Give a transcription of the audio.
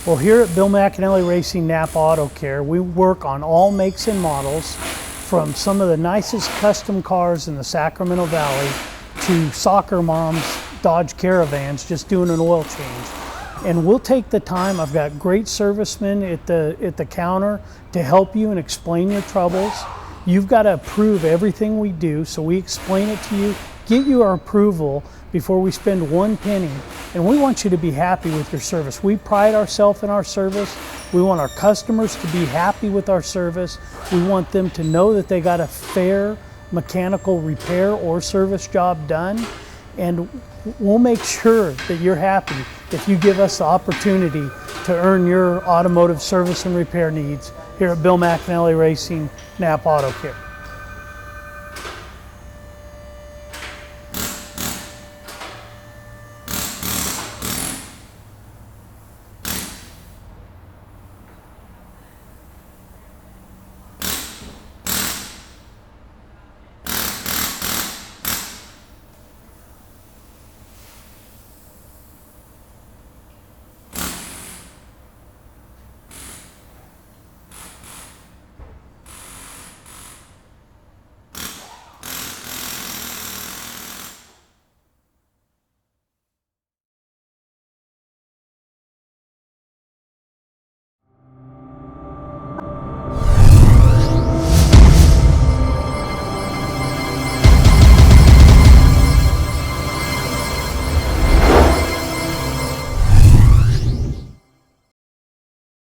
Well, here at Bill McAnally Racing NAPA Auto Care, we work on all makes and models, from some of the nicest custom cars in the Sacramento Valley to soccer moms' Dodge Caravans just doing an oil change. And we'll take the time. I've got great servicemen at the counter to help you and explain your troubles. You've got to approve everything we do, so we explain it to you, get you our approval before we spend one penny. And we want you to be happy with your service. We pride ourselves in our service. We want our customers to be happy with our service. We want them to know that they got a fair mechanical repair or service job done. And we'll make sure that you're happy if you give us the opportunity to earn your automotive service and repair needs here at Bill McAnally Racing NAPA Auto Care.